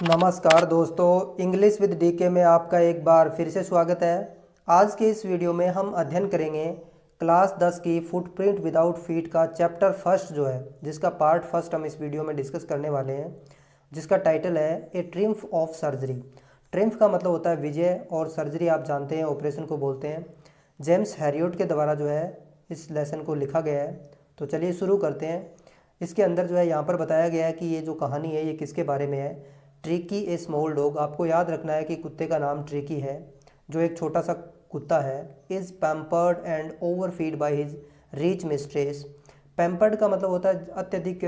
नमस्कार दोस्तों, English with DK में आपका एक बार फिर से स्वागत है। आज के इस वीडियो में हम अध्ययन करेंगे क्लास 10 की फुटप्रिंट विदाउट फीट का चैप्टर फर्स्ट जो है, जिसका पार्ट फर्स्ट हम इस वीडियो में डिस्कस करने वाले हैं, जिसका टाइटल है ए ट्रिम्फ ऑफ सर्जरी। ट्रिम्फ का मतलब होता है विजय और सर्जरी आप जानते हैं ऑपरेशन को बोलते हैं। जेम्स हैरियट के द्वारा जो है इस लेसन को लिखा गया है। तो चलिए शुरू करते हैं। इसके अंदर जो है यहाँ पर बताया गया है कि ये जो कहानी है ये किसके बारे में है। ट्रिकी ए स्मॉल डॉग, आपको याद रखना है कि कुत्ते का नाम ट्रिकी है, जो एक छोटा सा कुत्ता है। Is pampered and over feed by his rich mistress. Pampered का मतलब होता है अत्यधिक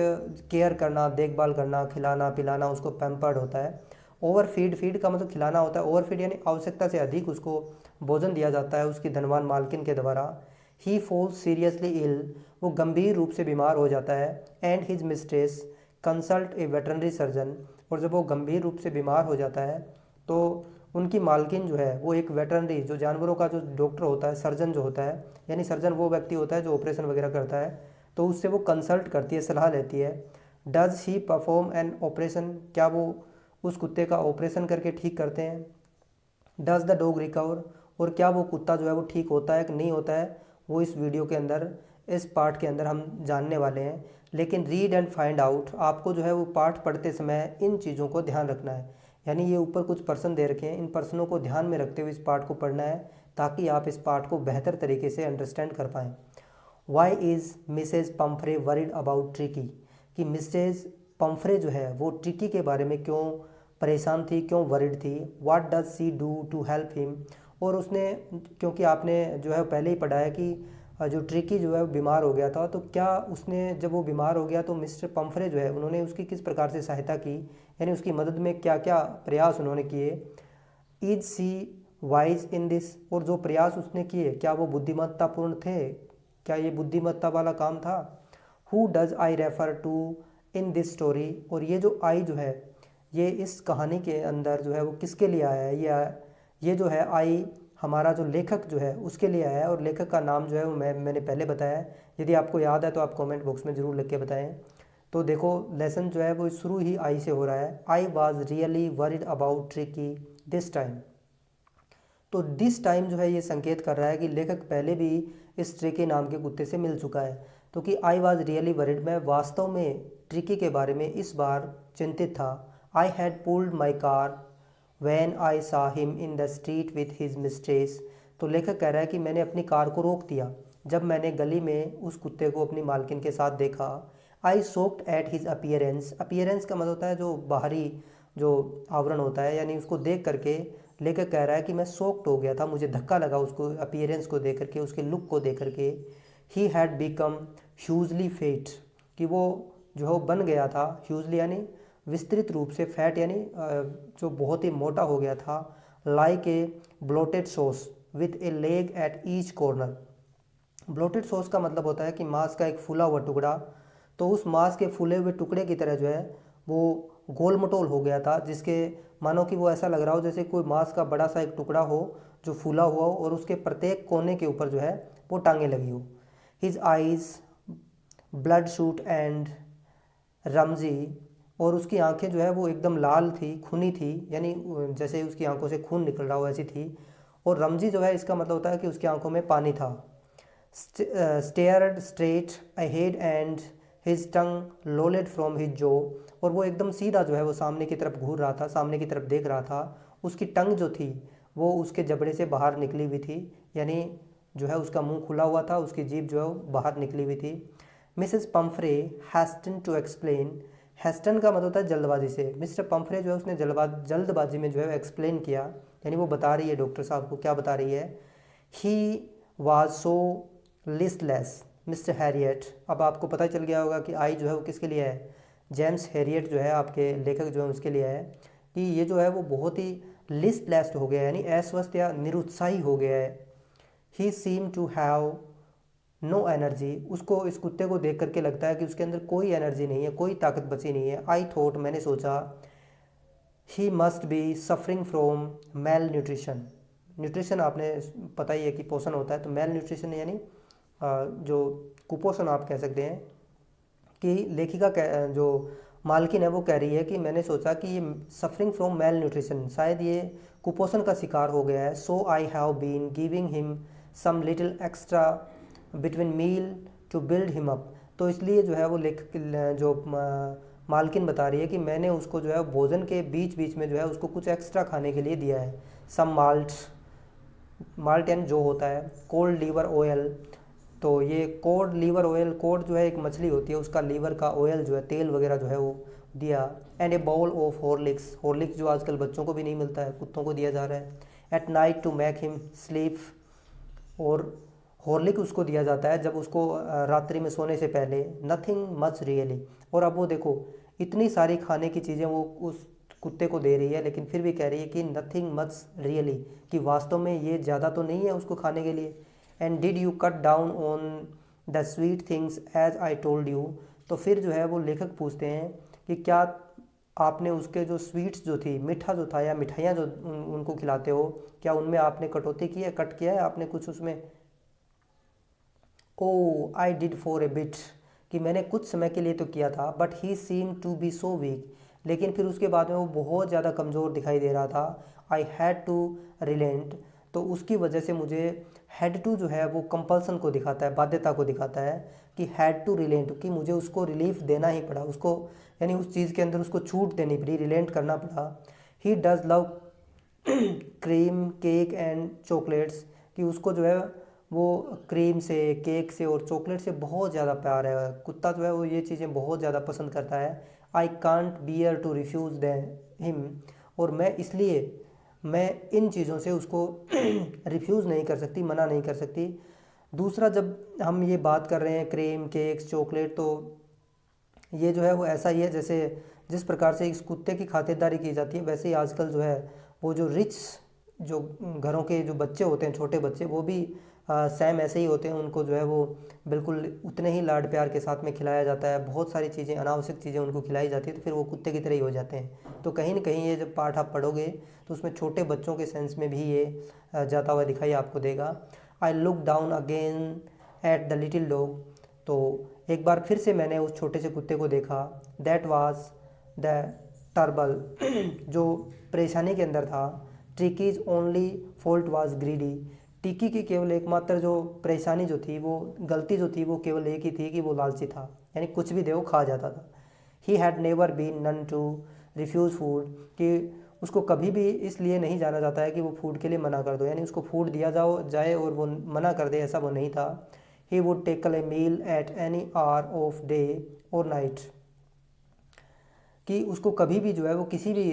केयर करना, देखभाल करना, खिलाना पिलाना, उसको पैम्पर्ड होता है। ओवर फीड, फीड का मतलब खिलाना होता है। ओवर फीड यानी आवश्यकता से अधिक उसको भोजन दिया जाता है उसकी धनवान मालकिन के द्वारा। ही फॉल्स सीरियसली इल, वो गंभीर रूप से बीमार हो जाता है। And his mistress consult A veterinary surgeon, और जब वो गंभीर रूप से बीमार हो जाता है तो उनकी मालकिन जो है वो एक वेटरनरी, जो जानवरों का जो डॉक्टर होता है, सर्जन जो होता है, यानी सर्जन वो व्यक्ति होता है जो ऑपरेशन वगैरह करता है, तो उससे वो कंसल्ट करती है, सलाह लेती है। Does he perform an operation, क्या वो उस कुत्ते का ऑपरेशन करके ठीक करते हैं। डज द डॉग रिकवर, और क्या वो कुत्ता जो है वो ठीक होता है कि नहीं होता है, वो इस वीडियो के अंदर, इस पार्ट के अंदर हम जानने वाले हैं। लेकिन रीड एंड फाइंड आउट, आपको जो है वो पाठ पढ़ते समय इन चीज़ों को ध्यान रखना है। यानी ये ऊपर कुछ प्रश्न दे रखे हैं, इन प्रश्नों को ध्यान में रखते हुए इस पाठ को पढ़ना है, ताकि आप इस पाठ को बेहतर तरीके से अंडरस्टैंड कर पाएँ। Why is Mrs Pumphrey worried about Tricki, कि मिसेज पम्फ्रे जो है वो ट्रिकी के बारे में क्यों परेशान थी, क्यों वरिड थी। What does she do to help him, और उसने, क्योंकि आपने जो है पहले ही पढ़ा है कि जो ट्रिकी जो है वो बीमार हो गया था, तो क्या उसने, जब वो बीमार हो गया तो मिस्टर पम्फ्रे जो है उन्होंने उसकी किस प्रकार से सहायता की, यानी उसकी मदद में क्या क्या प्रयास उन्होंने किए। Is she wise in this, और जो प्रयास उसने किए क्या वो बुद्धिमत्तापूर्ण थे, क्या ये बुद्धिमत्ता वाला काम था। Who does I refer to in this story, और ये जो आई जो है ये इस कहानी के अंदर जो है वो किसके लिए आया है। ये जो है आई हमारा जो लेखक जो है उसके लिए आया है, और लेखक का नाम जो है वो मैंने पहले बताया है। यदि आपको याद है तो आप कमेंट बॉक्स में ज़रूर लिख के बताएं। तो देखो लेसन जो है वो शुरू ही आई से हो रहा है। I was really worried about tricky this time. तो दिस टाइम जो है ये संकेत कर रहा है कि लेखक पहले भी इस ट्रिकी नाम के कुत्ते से मिल चुका है। तो कि आई वॉज रियली वरिड, मैं वास्तव में ट्रिकी के बारे में इस बार चिंतित था। I had pulled my car when I सा him in the street with his mistress. तो लेखक कह रहा है कि मैंने अपनी कार को रोक दिया जब मैंने गली में उस कुत्ते को अपनी मालकिन के साथ देखा। I soaked at his appearance, appearance का मतलब होता है जो बाहरी जो आवरण होता है, यानी उसको देख करके लेखक कह रहा है कि मैं सोक्ड हो गया था, मुझे धक्का लगा उसको अपीयरेंस को देख करके, उसके लुक को देख करके। He had become hugely fat, कि वो जो है वो बन गया था, ह्यूजली यानी विस्तृत रूप से, फैट यानी जो बहुत ही मोटा हो गया था। Like a bloated sauce with A leg at each corner. Bloated sauce का मतलब होता है कि मांस का एक फूला हुआ टुकड़ा, तो उस मांस के फूले हुए टुकड़े की तरह जो है वो गोल मटोल हो गया था, जिसके मानो कि वो ऐसा लग रहा हो जैसे कोई मांस का बड़ा सा एक टुकड़ा हो जो फूला हुआ हो, और उसके प्रत्येक कोने के ऊपर जो है वो टांगे लगी हो। His eyes blood shoot and Ramji, और उसकी आंखें जो है वो एकदम लाल थी, खूनी थी, यानी जैसे उसकी आंखों से खून निकल रहा हो ऐसी थी। और रमजी जो है इसका मतलब होता है कि उसकी आंखों में पानी था। Stared straight ahead and his tongue lolled from his jaw, और वो एकदम सीधा जो है वो सामने की तरफ घूर रहा था, सामने की तरफ देख रहा था। उसकी टंग जो थी वो उसके जबड़े से बाहर निकली हुई थी, यानी जो है उसका मुंह खुला हुआ था, उसकी जीभ जो है वो बाहर निकली हुई थी। मिसेस पम्फ्रे हैस्टन टू एक्सप्लेन, हैस्टन का मतलब होता है जल्दबाजी से। मिस्टर पम्फ्रे जो है उसने जल्दबाजी में जो है एक्सप्लेन किया, यानी वो बता रही है डॉक्टर साहब को, क्या बता रही है। He was so listless mister Harriet, अब आपको पता चल गया होगा कि आई जो है वो किसके लिए है, जेम्स हैरियट जो है आपके लेखक जो है उसके लिए है, कि ये जो है वो बहुत ही लिस्टलेस हो गया है, यानी अस्वस्थ या निरुत्साही हो गया है। He seem to have no energy, उसको, इस कुत्ते को देख करके लगता है कि उसके अंदर कोई एनर्जी नहीं है, कोई ताकत बची नहीं है। आई थॉट, मैंने सोचा, he must be suffering from mail nutrition. Nutrition आपने पता ही है कि पोषण होता है, तो मेल न्यूट्रिशन यानी जो कुपोषण आप कह सकते हैं। कि लेखिका जो मालकिन है वो कह रही है कि मैंने सोचा कि ये सफरिंग फ्रॉम मेल न्यूट्रिशन, शायद ये कुपोषण का शिकार हो गया है। So I have been giving him some little extra between meal to build him up. तो इसलिए जो है वो मालकिन बता रही है कि मैंने उसको जो है भोजन के बीच बीच में जो है उसको कुछ एक्स्ट्रा खाने के लिए दिया है। सम माल्ट, माल्ट यानी जो होता है, कोल्ड लीवर ऑयल। तो ये कोड लीवर ऑयल, कोड जो है एक मछली होती है, उसका लीवर का ऑयल जो है, तेल वगैरह जो है वो दिया। And a bowl of Horlicks, Horlicks जो आजकल बच्चों को भी नहीं मिलता है, कुत्तों को दिया जा रहा है। At night to make him sleep, और हॉर्लिक उसको दिया जाता है जब उसको रात्रि में सोने से पहले। Nothing much really. और अब वो देखो इतनी सारी खाने की चीज़ें वो उस कुत्ते को दे रही है, लेकिन फिर भी कह रही है कि नथिंग मच रियली, कि वास्तव में ये ज़्यादा तो नहीं है उसको खाने के लिए। And did you cut down on the sweet things as I told you. तो फिर जो है वो लेखक पूछते हैं कि क्या आपने उसके जो स्वीट्स जो थी, मीठा जो था या मिठाइयाँ जो उनको खिलाते हो, क्या उनमें आपने कटौती की है, कट किया है आपने कुछ उसमें। Oh I did for a bit, कि मैंने कुछ समय के लिए तो किया था। But he seem to be so weak, लेकिन फिर उसके बाद में वो बहुत ज़्यादा कमज़ोर दिखाई दे रहा था। आई हैड टू रिलेंट, तो उसकी वजह से मुझे हैड टू जो है वो कंपल्सन को दिखाता है, बाध्यता को दिखाता है, कि हैड टू रिलेंट, कि मुझे उसको रिलीफ देना ही पड़ा, उसको यानी उस चीज़ के अंदर उसको छूट देनी पड़ी, रिलेंट करना पड़ा। He does love cream cake and chocolates, कि उसको जो है वो क्रीम से, केक से और चॉकलेट से बहुत ज़्यादा प्यार है। कुत्ता जो है वो ये चीज़ें बहुत ज़्यादा पसंद करता है। I can't bear to refuse the him, और मैं इसलिए मैं इन चीज़ों से उसको रिफ्यूज़ नहीं कर सकती, मना नहीं कर सकती। दूसरा, जब हम ये बात कर रहे हैं क्रीम केक्स चॉकलेट, तो ये जो है वो ऐसा ही है जैसे जिस प्रकार से इस कुत्ते की खातिरदारी की जाती है, वैसे ही आजकल जो है वो जो रिच जो घरों के जो बच्चे होते हैं, छोटे बच्चे, वो भी सेम ऐसे ही होते हैं। उनको जो है वो बिल्कुल उतने ही लाड प्यार के साथ में खिलाया जाता है, बहुत सारी चीज़ें, अनावश्यक चीज़ें उनको खिलाई जाती है, तो फिर वो कुत्ते की तरह ही हो जाते हैं। तो कहीं ना कहीं ये जब पाठ आप पढ़ोगे तो उसमें छोटे बच्चों के सेंस में भी ये जाता हुआ दिखाई आपको देगा। I look down again at the little dog, तो एक बार फिर से मैंने उस छोटे से कुत्ते को देखा। दैट वाज द टर्बल, जो परेशानी के अंदर था। ट्रिकीज ओनली फॉल्ट वाज ग्रीडी, टिकी की केवल एकमात्र जो परेशानी जो थी, वो गलती जो थी, वो केवल एक ही थी कि वो लालची था, यानी कुछ भी दे वो खा जाता था। He had never been known to refuse food, कि उसको कभी भी इसलिए नहीं जाना जाता है कि वो फूड के लिए मना कर दो, यानी उसको फूड दिया जाए और वो मना कर दे, ऐसा वो नहीं था। He would tackle a meal at any hour of day और नाइट, कि उसको कभी भी जो है वो किसी भी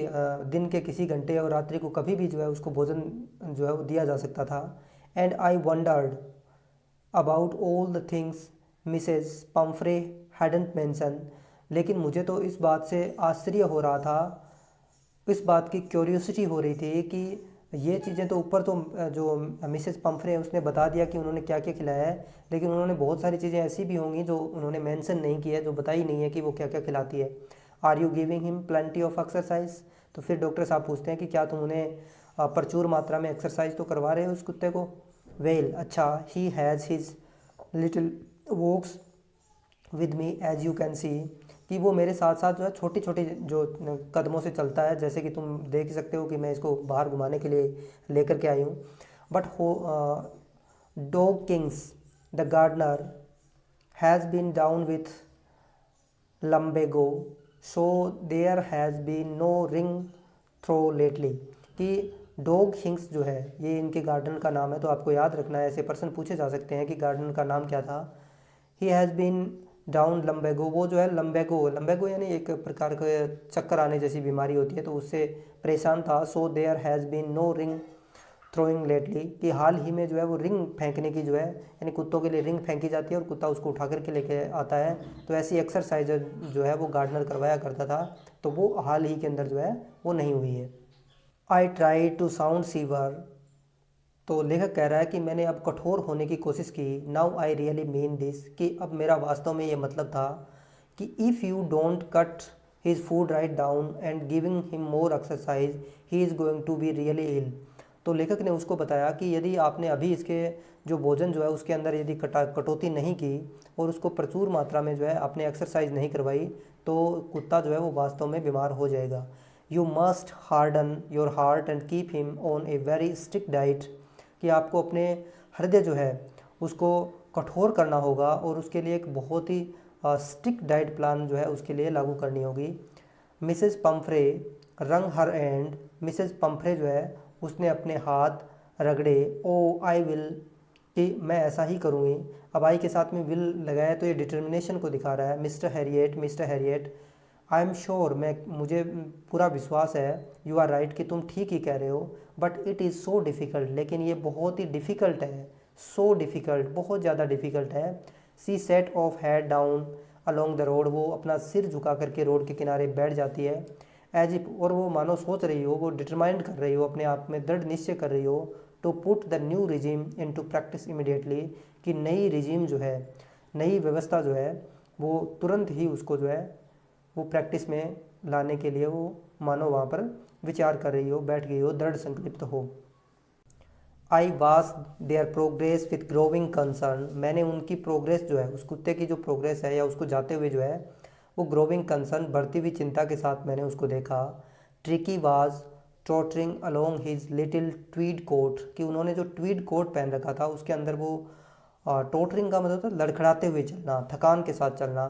दिन के किसी घंटे और रात्रि को कभी भी जो है उसको भोजन जो है वो दिया जा सकता था। And I wandered about all the things Mrs Pomfrey hadn't mention, लेकिन मुझे तो इस बात से आश्चर्य हो रहा था, इस बात की क्यूरियोसिटी हो रही थी कि ये चीज़ें तो ऊपर तो जो मिसेस पम्फ्रे हैं उसने बता दिया कि उन्होंने क्या क्या खिलाया है, लेकिन उन्होंने बहुत सारी चीज़ें ऐसी भी होंगी जो उन्होंने मेंशन नहीं की है, जो बताई नहीं है कि वो क्या क्या खिलाती है। Are you giving him plenty of exercise, तो फिर डॉक्टर साहब पूछते हैं कि क्या तुम उन्हें प्रचुर मात्रा में एक्सरसाइज तो करवा रहे हो उस कुत्ते को। वेल, अच्छा, he has his little walks with me as you can see, कि वो मेरे साथ साथ जो है छोटी छोटी जो कदमों से चलता है, जैसे कि तुम देख ही सकते हो कि मैं इसको बाहर घुमाने के लिए लेकर के आई हूँ। But Hodgkins the gardener has been down with lumbago, so there has been no ring throw lately, कि डॉग हिंग्स जो है ये इनके गार्डन का नाम है, तो आपको याद रखना है, ऐसे प्रश्न पूछे जा सकते हैं कि गार्डन का नाम क्या था। He has been down lumbago, वो जो है लम्बेगो, लम्बेगो यानी एक प्रकार का चक्कर आने जैसी बीमारी होती है, तो उससे परेशान था। So there has been no ring throwing lately, कि हाल ही में जो है वो रिंग फेंकने की जो है, यानी कुत्तों के लिए रिंग फेंकी जाती है और कुत्ता उसको उठा करके लेके आता है, तो ऐसी एक्सरसाइज जो है वो गार्डनर करवाया करता था, तो वो हाल ही के अंदर जो है वो नहीं हुई है। I try to sound severe, तो लेखक कह रहा है कि मैंने अब कठोर होने की कोशिश की। Now I really mean this, कि अब मेरा वास्तव में ये मतलब था कि if you don't cut his food right down and giving him more exercise he is going to be really ill, तो लेखक ने उसको बताया कि यदि आपने अभी इसके जो भोजन जो है उसके अंदर यदि कटौती नहीं की और उसको प्रचुर मात्रा में जो है आपने एक्सरसाइज नहीं करवाई तो कुत्ता जो है वो वास्तव में बीमार हो जाएगा। You must harden your heart and keep him on a very strict diet, कि आपको अपने हृदय जो है उसको कठोर करना होगा और उसके लिए एक बहुत ही स्ट्रिक्ट डाइट प्लान जो है उसके लिए लागू करनी होगी। मिसेस पंफ्रे रंग हर एंड, मिसेस पंफ्रे जो है उसने अपने हाथ रगड़े। ओ आई विल, कि मैं ऐसा ही करूँगी। अब आई के साथ में विल लगाया तो ये डिटर्मिनेशन को दिखा रहा है। Mister Harriet I am sure, मुझे पूरा विश्वास है, यू आर राइट, कि तुम ठीक ही कह रहे हो, but it is so difficult, लेकिन ये बहुत ही डिफ़िकल्ट है। सो डिफ़िकल्ट, बहुत ज़्यादा डिफ़िकल्ट है। She set off head down along the road, वो अपना सिर झुका करके रोड के किनारे बैठ जाती है। एज इफ, और वो मानो सोच रही हो, वो डिटरमाइंड कर रही हो, अपने आप में दृढ़ निश्चय कर रही हो, to put the new regime in to practice immediately, कि नई रिजीम जो है, नई व्यवस्था जो है वो तुरंत ही उसको जो है वो प्रैक्टिस में लाने के लिए वो मानो वहाँ पर विचार कर रही हो, बैठ गई हो, दृढ़ संकल्पित हो। I watch there progress with growing concern, मैंने उनकी प्रोग्रेस जो है, उस कुत्ते की जो प्रोग्रेस है या उसको जाते हुए जो है वो ग्रोविंग कंसर्न, बढ़ती हुई चिंता के साथ मैंने उसको देखा। Tricki was tottering along his little tweed coat, कि उन्होंने जो ट्वीड कोट पहन रखा था उसके अंदर वो टोटरिंग का मतलब था लड़खड़ाते हुए चलना, थकान के साथ चलना।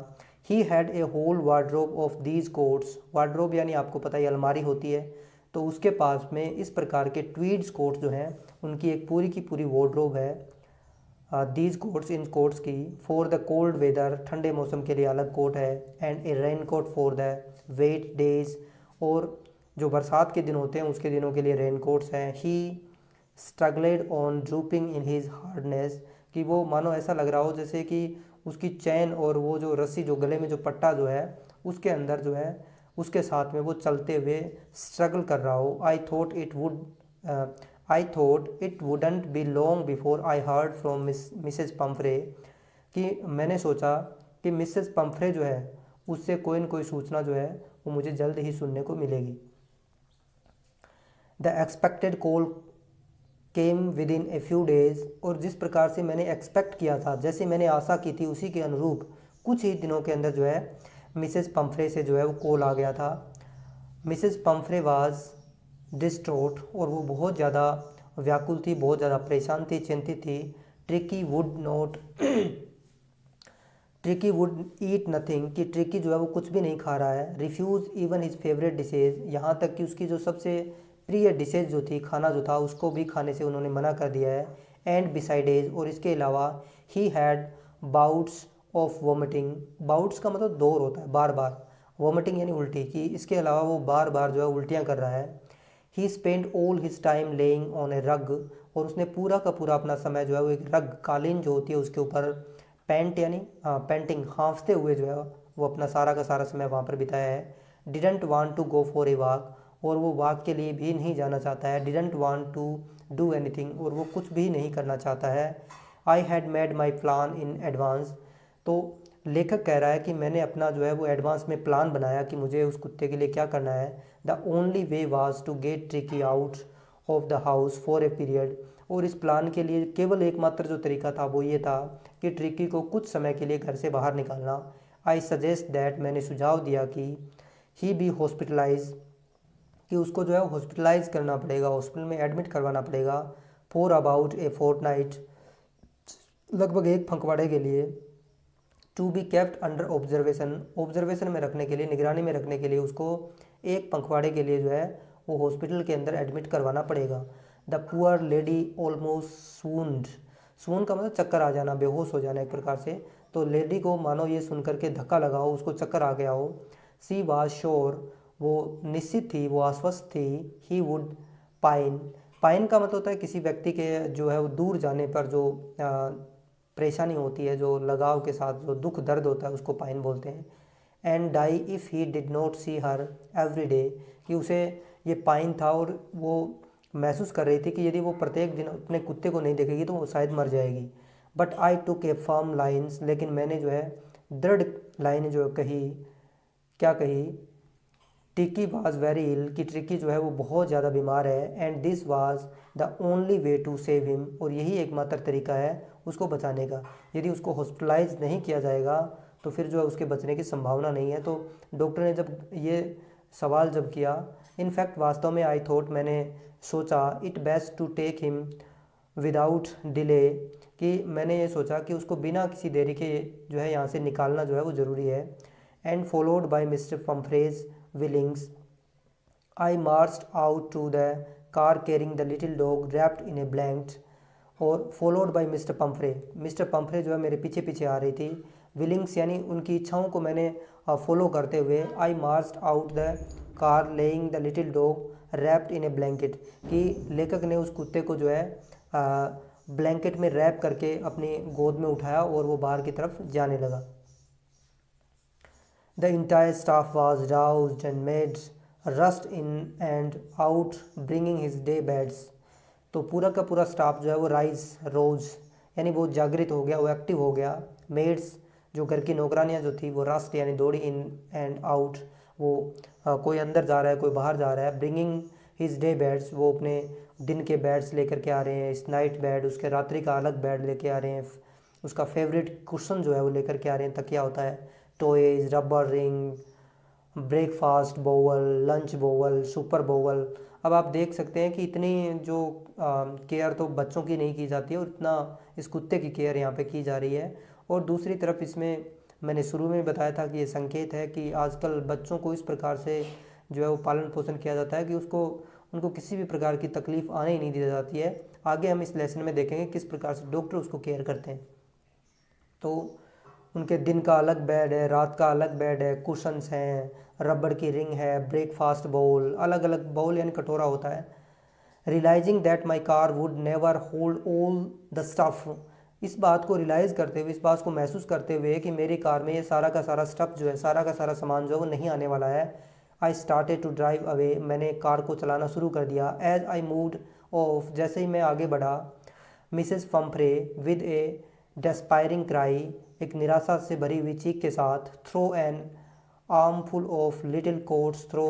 He had a whole wardrobe of these coats, wardrobe यानी आपको पता ही अलमारी होती है, तो उसके पास में इस प्रकार के ट्वीड्स कोट्स जो हैं उनकी एक पूरी की पूरी वार्ड्रोब है। दीज कोट्स, इन कोट्स की, फॉर द कोल्ड वेदर, ठंडे मौसम के लिए अलग कोट है, and a raincoat for the wet days, और जो बरसात के दिन होते हैं उसके दिनों के लिए रेन कोट्स हैं। He struggled on drooping in his hardness, कि वो मानो ऐसा लग रहा हो जैसे कि उसकी चैन और वो जो रस्सी, जो गले में जो पट्टा जो है उसके अंदर जो है उसके साथ में वो चलते हुए स्ट्रगल कर रहा हो। I thought it wouldn't be long before I heard from Mrs Pomfrey, कि मैंने सोचा कि मिसेस पंफ्रे जो है उससे कोई न कोई सूचना जो है वो मुझे जल्द ही सुनने को मिलेगी। The expected call came with in a few days, और जिस प्रकार से मैंने एक्सपेक्ट किया था, जैसे मैंने आशा की थी उसी के अनुरूप कुछ ही दिनों के अंदर जो है मिसेस पंफ्रे से जो है वो कॉल आ गया था। मिसेस पंफ्रे वाज डिस्ट्रोट, और वो बहुत ज़्यादा व्याकुल थी, बहुत ज़्यादा परेशान थी, चिंतित थी। ट्रिकी वुड ईट नथिंग, कि ट्रिकी जो है वो कुछ भी नहीं खा रहा है। Refuse even his favourite dishes, यहाँ तक कि उसकी जो सबसे प्रिय डिशेज जो थी, खाना जो था उसको भी खाने से उन्होंने मना कर दिया है। एंड बिसाइडेज, और इसके अलावा he had bouts of vomiting, bouts का मतलब दौर होता है, बार बार, वोमिटिंग यानी उल्टी, कि इसके अलावा वो बार बार जो है उल्टियाँ कर रहा है। He spend all his time lying on a rug, और उसने पूरा का पूरा अपना समय जो है वो एक रग, कालीन जो होती है उसके ऊपर पेंटिंग, हाँफते हुए जो है वो अपना सारा का सारा समय वहाँ पर बिताया है। Didn't want to go for a walk, और वो वॉक के लिए भी नहीं जाना चाहता है। Didn't want to do anything, और वो कुछ भी नहीं करना चाहता है। I had made my plan in advance, तो लेखक कह रहा है कि मैंने अपना जो है वो एडवांस में प्लान बनाया कि मुझे उस कुत्ते के लिए क्या करना है। The only way was to get Tricki out of the house for a period, और इस प्लान के लिए केवल एकमात्र जो तरीका था वो ये था कि ट्रिकी को कुछ समय के लिए घर से बाहर निकालना। आई सजेस्ट दैट, मैंने सुझाव दिया कि ही बी हॉस्पिटलाइज, कि उसको जो है हॉस्पिटलाइज करना पड़ेगा, हॉस्पिटल में एडमिट करवाना पड़ेगा। फॉर अबाउट ए फोर्टनाइट, लगभग एक पखवाड़े के लिए। To be kept under observation में रखने के लिए, निगरानी में रखने के लिए उसको एक पखवाड़े के लिए जो है वो हॉस्पिटल के अंदर एडमिट करवाना पड़ेगा। द पुअर लेडी ऑलमोस्ट सून का मतलब चक्कर आ जाना, बेहोश हो जाना एक प्रकार से। तो लेडी को मानो ये सुन करके धक्का लगा हो, उसको चक्कर आ गया हो। सी वाज श्योर, वो निश्चित थी, वो आश्वस्त थी। ही वुड पाइन का मतलब होता है किसी व्यक्ति के जो है वो दूर जाने पर जो परेशानी होती है, जो लगाव के साथ जो दुख दर्द होता है उसको पाइन बोलते हैं। And die if he did not see her every day, कि उसे ये पाइन था और वो महसूस कर रही थी कि यदि वो प्रत्येक दिन अपने कुत्ते को नहीं देखेगी तो वो शायद मर जाएगी। But I took A firm lines, लेकिन मैंने जो है दृढ़ लाइन जो कही, क्या कही, टिकी वाज वेरी इल, कि ट्रिकी जो है वो बहुत ज़्यादा बीमार है, and this was the only way to save him, और यही एकमात्र तरीका है उसको बचाने का। यदि उसको हॉस्पिटलाइज नहीं किया जाएगा तो फिर जो है उसके बचने की संभावना नहीं है। तो डॉक्टर ने जब ये सवाल जब किया, इनफैक्ट वास्तव में आई थॉट, मैंने सोचा, it best to take him without delay, कि मैंने ये सोचा कि उसको बिना किसी देरी के जो है यहाँ से निकालना जो है वो ज़रूरी है। And followed by mister Pumphrey's wailings I marched out to the car carrying the little dog wrapped in a blanket, और फॉलोड बाय मिस्टर पम्फ्रे जो है मेरे पीछे पीछे आ रही थी। विलिंग्स यानी उनकी इच्छाओं को मैंने फॉलो करते हुए, I marched out the car laying the little dog wrapped in a blanket, कि लेखक ने उस कुत्ते को जो है ब्लैंकेट में रैप करके अपनी गोद में उठाया और वो बाहर की तरफ जाने लगा। The entire staff was roused and made rust in and out bringing his day beds, तो पूरा का पूरा स्टाफ जो है वो रोज यानी वो जागृत हो गया, वो एक्टिव हो गया। मेड्स जो घर की नौकरानियाँ जो थी वो रस्ट यानी दौड़ी, इन एंड आउट वो कोई अंदर जा रहा है कोई बाहर जा रहा है। ब्रिंगिंग हिज डे बेड्स, वो अपने दिन के बेड्स लेकर के आ रहे हैं, इस नाइट बेड, उसके रात्रि का अलग बेड लेके आ रहे हैं, उसका फेवरेट कुशन जो है वो लेकर के आ रहे हैं, तकिया होता है, toys, rubber ring, breakfast bowel, lunch bowel, super bowel. अब आप देख सकते हैं कि इतनी जो केयर तो बच्चों की नहीं की जाती है और इतना इस कुत्ते की केयर यहाँ पे की जा रही है। और दूसरी तरफ इसमें मैंने शुरू में बताया था कि ये संकेत है कि आजकल बच्चों को इस प्रकार से जो है वो पालन पोषण किया जाता है कि उनको किसी भी प्रकार की तकलीफ़ आने ही नहीं दी जाती है। आगे हम इस लेसन में देखेंगे किस प्रकार से डॉक्टर उसको केयर करते हैं। तो उनके दिन का अलग बेड है, रात का अलग बेड है, कुशन्स हैं, रबड़ की रिंग है, ब्रेकफास्ट बाउल, अलग अलग बाउल यानी कटोरा होता है। Realising that my car would never hold all the stuff, इस बात को रियलाइज़ करते हुए, इस बात को महसूस करते हुए कि मेरी कार में ये सारा का सारा स्टफ़ जो है, सारा का सारा सामान जो है वो नहीं आने वाला है। I started to drive away, मैंने कार को चलाना शुरू कर दिया। एज आई मूव्ड ऑफ, जैसे ही मैं आगे बढ़ा, Mrs Pumphrey with a despairing cry, एक निराशा से भरी हुई चीख के साथ, throw an armful of little coats throw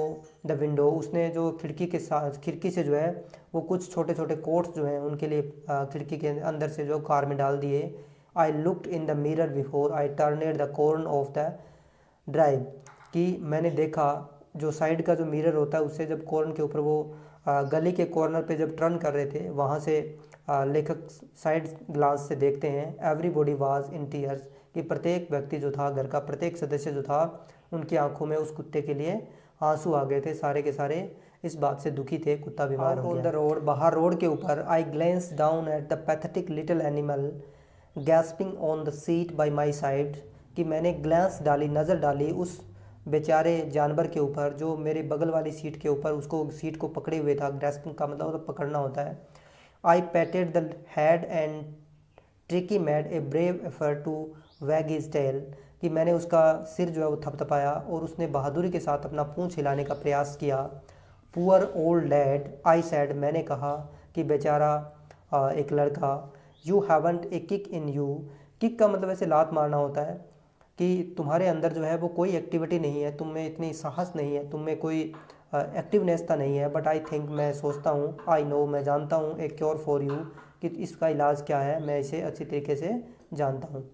the window, उसने जो खिड़की से जो है वो कुछ छोटे छोटे कोट्स जो हैं उनके लिए खिड़की के अंदर से जो कार में डाल दिए। I looked in the mirror before I turned the corn of the drive, कि मैंने देखा जो साइड का जो मिरर होता है उससे जब कॉर्न के ऊपर वो गली के कॉर्नर पे जब टर्न कर रहे थे, वहाँ से लेखक साइड ग्लास से देखते हैं, एवरीबॉडी वाज इन टीयर्स, कि प्रत्येक व्यक्ति जो था, घर का प्रत्येक सदस्य जो था, उनकी आंखों में उस कुत्ते के लिए आंसू आ गए थे, सारे के सारे इस बात से दुखी थे, कुत्ता बीमार हो गया। ऑन द रोड, बाहर रोड के ऊपर, I glance down at the pathetic little animal gasping on the seat by my side, कि मैंने ग्लेंस डाली, नज़र डाली उस बेचारे जानवर के ऊपर जो मेरे बगल वाली सीट के ऊपर उसको सीट को पकड़े हुए था। ग्रेस्पिंग का मतलब तो पकड़ना होता है। I patted the head and Tricki made a brave effort to wag his tail, कि मैंने उसका सिर जो है वो थपथपाया और उसने बहादुरी के साथ अपना पूंछ हिलाने का प्रयास किया। पुअर ओल्ड डैड, आई सैड, मैंने कहा कि बेचारा एक लड़का। You haven't a kick in you, kick का मतलब ऐसे लात मारना होता है कि तुम्हारे अंदर जो है वो कोई एक्टिविटी नहीं है, तुम में इतनी साहस नहीं है, तुम में कोई एक्टिवनेसता नहीं है। बट आई थिंक, मैं सोचता हूँ, आई नो, मैं जानता हूँ, ए क्योर फॉर यू, कि इसका इलाज क्या है, मैं इसे अच्छी तरीके से जानता हूँ।